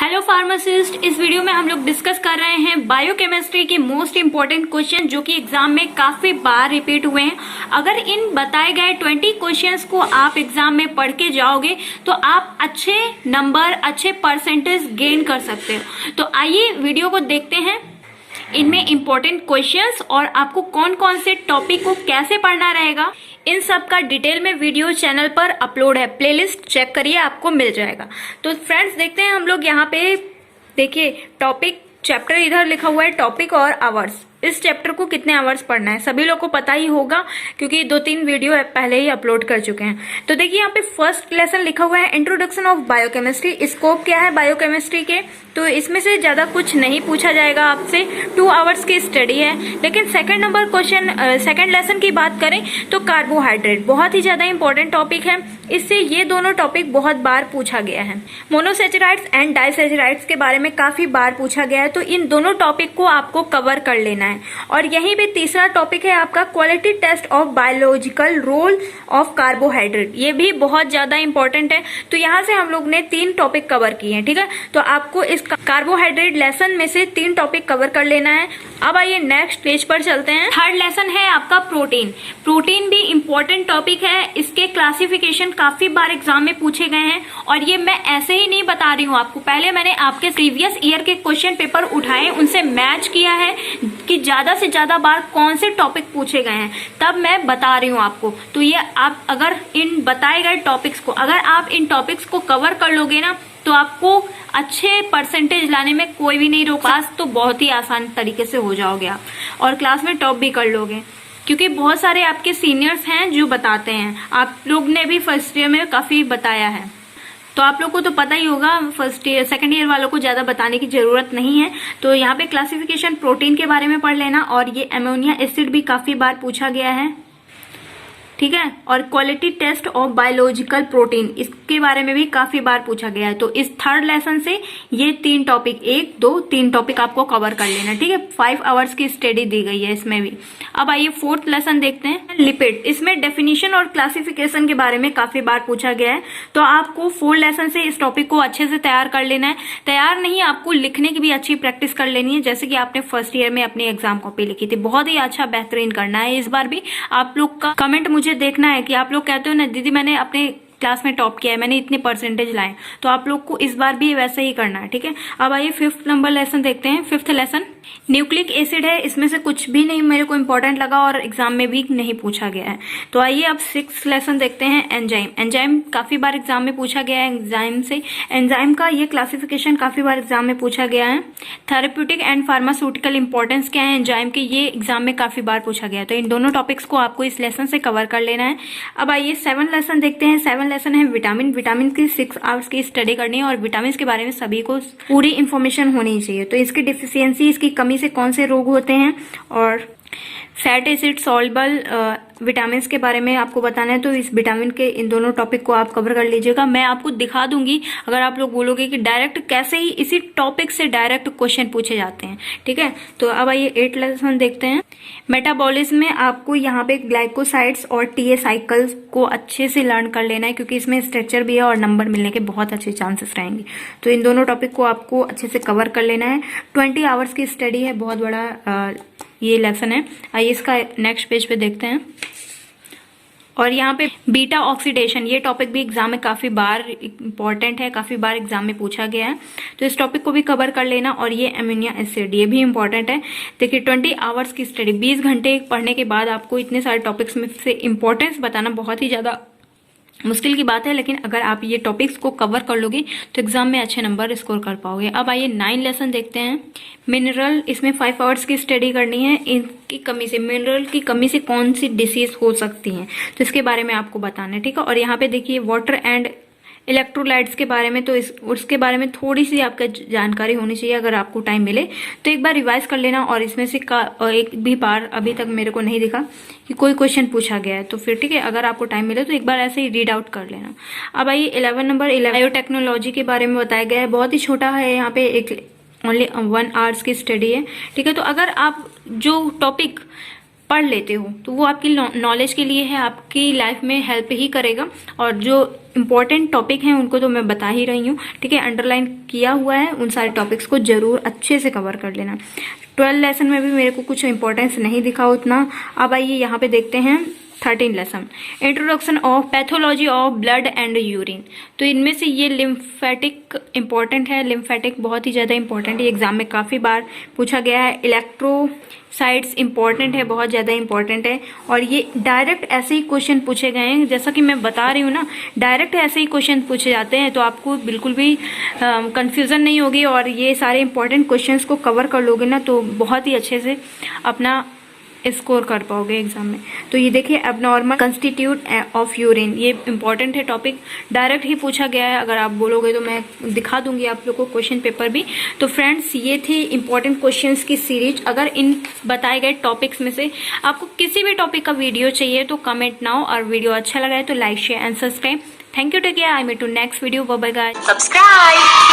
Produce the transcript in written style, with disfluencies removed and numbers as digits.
Hello pharmacist, इस video में हम लोग डिस्कस कर रहे हैं बायोकेमिस्ट्री के मोस्ट इंपॉर्टेंट क्वेश्चन जो कि एग्जाम में काफी बार रिपीट हुए हैं। अगर इन बताए गए 20 क्वेश्चंस को आप एग्जाम में पढ़ के जाओगे तो आप अच्छे नंबर, अच्छे परसेंटेज गेन कर सकते हो। तो आइए वीडियो को देखते हैं, इनमें इंपॉर्टेंट क्वेश्चंस और आपको कौन कौन से टॉपिक को कैसे पढ़ना रहेगा, इन सब का डिटेल में वीडियो चैनल पर अपलोड है। प्लेलिस्ट चेक करिए, आपको मिल जाएगा। तो फ्रेंड्स देखते हैं हम लोग यहाँ पे, देखिए टॉपिक चैप्टर इधर लिखा हुआ है टॉपिक और आवर्स। इस चैप्टर को कितने आवर्स पढ़ना है सभी लोग को पता ही होगा क्योंकि 2-3 वीडियो पहले ही अपलोड कर चुके हैं। तो देखिए यहाँ पे फर्स्ट लेसन लिखा हुआ है इंट्रोडक्शन ऑफ बायोकेमिस्ट्री। स्कोप क्या है बायोकेमिस्ट्री के, तो इसमें से ज्यादा कुछ नहीं पूछा जाएगा आपसे, 2 आवर्स की स्टडी है। लेकिन second number question, second lesson की बात करें तो कार्बोहाइड्रेट बहुत ही ज्यादा इंपॉर्टेंट टॉपिक है। इससे ये दोनों टॉपिक बहुत बार पूछा गया है। मोनोसेचराइड्स एंड डाइसेचराइड्स के बारे में काफी बार पूछा गया है, तो इन दोनों टॉपिक को आपको कवर कर लेना है। और यहीं पे तीसरा टॉपिक है आपका quality test of biological role of carbohydrate. ये भी बहुत ज्यादा इंपॉर्टेंट है। तो यहाँ से हम लोग ने 3 टॉपिक कवर किए हैं, ठीक है। तो आपको इस कार्बोहाइड्रेट लेसन में से 3 टॉपिक कवर कर लेना है। अब आइए नेक्स्ट पेज पर चलते हैं। थर्ड लेसन है आपका प्रोटीन। प्रोटीन भी इंपॉर्टेंट टॉपिक है। इसके क्लासिफिकेशन काफी बार एग्जाम में पूछे गए हैं और ये मैं ऐसे ही नहीं बता रही हूँ आपको, पहले मैंने आपके प्रीवियस ईयर के क्वेश्चन पेपर उठाए, उनसे मैच किया है कि ज्यादा से ज्यादा बार कौन से टॉपिक पूछे गए हैं, तब मैं बता रही हूँ आपको। तो ये आप अगर इन बताए गए टॉपिक्स को, अगर आप इन टॉपिक्स को कवर कर लोगे ना, तो आपको अच्छे परसेंटेज लाने में कोई भी नहीं रोक, पास तो बहुत ही आसान तरीके से हो जाओगे आप और क्लास में टॉप भी कर लोगे, क्योंकि बहुत सारे आपके सीनियर्स हैं जो बताते हैं। आप लोग ने भी फर्स्ट ईयर में काफी बताया है, तो आप लोग को तो पता ही होगा। फर्स्ट ईयर सेकंड ईयर वालों को ज्यादा बताने की जरूरत नहीं है। तो यहाँ पे क्लासिफिकेशन प्रोटीन के बारे में पढ़ लेना। और ये अमोनिया एसिड भी काफी बार पूछा गया है, ठीक है। और quality test of biological protein, इसके बारे में भी काफी बार पूछा गया है। तो इस थर्ड लेसन से ये 3 टॉपिक, 1, 2, 3 टॉपिक आपको कवर कर लेना, ठीक है। 5 आवर्स की स्टडी दी गई है इसमें भी। अब आइए फोर्थ लेसन देखते हैं, लिपिड। इसमें डेफिनेशन और क्लासिफिकेशन के बारे में काफी बार पूछा गया है। तो आपको 4 लेसन से इस टॉपिक को अच्छे से तैयार कर लेना है। तैयार नहीं, आपको लिखने की भी अच्छी प्रैक्टिस कर लेनी है, जैसे कि आपने फर्स्ट ईयर में अपनी एग्जाम कॉपी लिखी थी। बहुत ही अच्छा बेहतरीन करना है इस बार भी। आप लोग का कमेंट मुझे देखना है कि आप लोग कहते हो ना दीदी मैंने अपने क्लास में टॉप किया है, मैंने इतने परसेंटेज लाए, तो आप लोग को इस बार भी वैसे ही करना है, ठीक है। अब आइए 5th नंबर लेसन देखते हैं। 5th लेसन न्यूक्लिक एसिड है। इसमें से कुछ भी नहीं मेरे को इंपॉर्टेंट लगा और एग्जाम में भी नहीं पूछा गया है। तो आइए अब 6th लेसन देखते हैं, एंजाइम। एंजाइम काफी बार एग्जाम में पूछा गया है। एंजाइम से, एंजाइम का ये क्लासिफिकेशन काफी बार एग्जाम में पूछा गया है। थेरेप्यूटिक एंड फार्मास्यूटिकल इंपॉर्टेंस क्या है एंजाइम के, ये एग्जाम में काफी बार पूछा गया है। तो इन दोनों टॉपिक्स को आपको इस लेसन से कवर कर लेना है। अब आइए 7th लेसन देखते हैं। 7th लेसन है विटामिन। विटामिन की 6 आवर्स की स्टडी करनी है और विटामिन के बारे में सभी को पूरी इंफॉर्मेशन होनी चाहिए। तो इसकी डिफिशियंसी, इसकी कमी से कौन से रोग होते हैं और फैट एसिड सॉल्युबल विटामिन के बारे में आपको बताना है। तो इस विटामिन के इन दोनों टॉपिक को आप कवर कर लीजिएगा। मैं आपको दिखा दूंगी अगर आप लोग बोलोगे कि डायरेक्ट कैसे ही इसी टॉपिक से डायरेक्ट क्वेश्चन पूछे जाते हैं, ठीक है। तो अब आइए 8th लेसन देखते हैं। मेटाबॉलिज्म में आपको यहाँ पे ग्लाइकोसाइड्स और टीए साइकिल्स को अच्छे से लर्न कर लेना है, क्योंकि इसमें स्ट्रक्चर भी है और नंबर मिलने के बहुत अच्छे चांसेस रहेंगे। तो इन दोनों टॉपिक को आपको अच्छे से कवर कर लेना है। 20 आवर्स की स्टडी है, बहुत बड़ा ये लेसन है। आइए इसका नेक्स्ट पेज पे देखते हैं। और यहाँ पे बीटा ऑक्सीडेशन, ये टॉपिक भी एग्जाम में काफी बार इंपॉर्टेंट है, काफी बार एग्जाम में पूछा गया है। तो इस टॉपिक को भी कवर कर लेना। और ये अमोनिया एसिड, ये भी इंपॉर्टेंट है। देखिए 20 आवर्स की स्टडी, 20 घंटे पढ़ने के बाद आपको इतने सारे टॉपिक्स में से इंपॉर्टेंस बताना बहुत ही ज्यादा मुश्किल की बात है, लेकिन अगर आप ये टॉपिक्स को कवर कर लोगे तो एग्जाम में अच्छे नंबर स्कोर कर पाओगे। अब आइए 9 लेसन देखते हैं। मिनरल, इसमें 5 आवर्स की स्टडी करनी है। इनकी कमी से, मिनरल की कमी से कौन सी डिसीज हो सकती है, तो इसके बारे में आपको बताना है, ठीक है। और यहाँ पे देखिए वाटर एंड इलेक्ट्रोलाइट्स के बारे में, तो उसके बारे में थोड़ी सी आपका जानकारी होनी चाहिए। अगर आपको टाइम मिले तो एक बार रिवाइज कर लेना। और इसमें से एक भी बार अभी तक मेरे को नहीं दिखा कि कोई क्वेश्चन पूछा गया है, तो फिर ठीक है, अगर आपको टाइम मिले तो एक बार ऐसे ही रीड आउट कर लेना। अब आइए 11 नंबर, बायोटेक्नोलॉजी के बारे में बताया गया है। बहुत ही छोटा है, यहाँ पे एक ओनली 1 आवर्स की स्टडी है, ठीक है। तो अगर आप जो टॉपिक पढ़ लेते हो तो वो आपकी नॉलेज के लिए है, आपकी लाइफ में हेल्प ही करेगा। और जो इम्पोर्टेंट टॉपिक हैं उनको तो मैं बता ही रही हूँ, ठीक है, अंडरलाइन किया हुआ है, उन सारे टॉपिक्स को जरूर अच्छे से कवर कर लेना। 12 लेसन में भी मेरे को कुछ इंपॉर्टेंस नहीं दिखा उतना। अब आइए यहाँ पे देखते हैं 13 lesson, introduction of pathology of blood and urine. तो इनमें से ये लिम्फेटिक इंपॉर्टेंट है, लिम्फेटिक बहुत ही ज़्यादा इंपॉर्टेंट है, एग्जाम में काफ़ी बार पूछा गया है। इलेक्ट्रोसाइट्स इंपॉर्टेंट है, बहुत ज़्यादा इंपॉर्टेंट है, और ये डायरेक्ट ऐसे ही क्वेश्चन पूछे गए हैं, जैसा कि मैं बता रही हूँ ना, डायरेक्ट ऐसे ही क्वेश्चन पूछे जाते हैं, तो आपको बिल्कुल भी कंफ्यूजन नहीं होगी, और ये सारे इंपॉर्टेंट क्वेश्चंस को कवर कर लोगे ना तो बहुत ही अच्छे से अपना स्कोर कर पाओगे एग्जाम में। तो ये देखिए, एबनॉर्मल कंस्टिट्यूट ऑफ यूरिन, ये इंपॉर्टेंट है टॉपिक, डायरेक्ट ही पूछा गया है, अगर आप बोलोगे तो मैं दिखा दूंगी आप लोग को क्वेश्चन पेपर भी। तो फ्रेंड्स, ये थे इंपॉर्टेंट क्वेश्चंस की सीरीज। अगर इन बताए गए टॉपिक्स में से आपको किसी भी टॉपिक का वीडियो चाहिए तो कमेंट नाउ, और वीडियो अच्छा लगा है तो like share and subscribe. Thank you, take care, I meet to next video, bye bye guys, subscribe.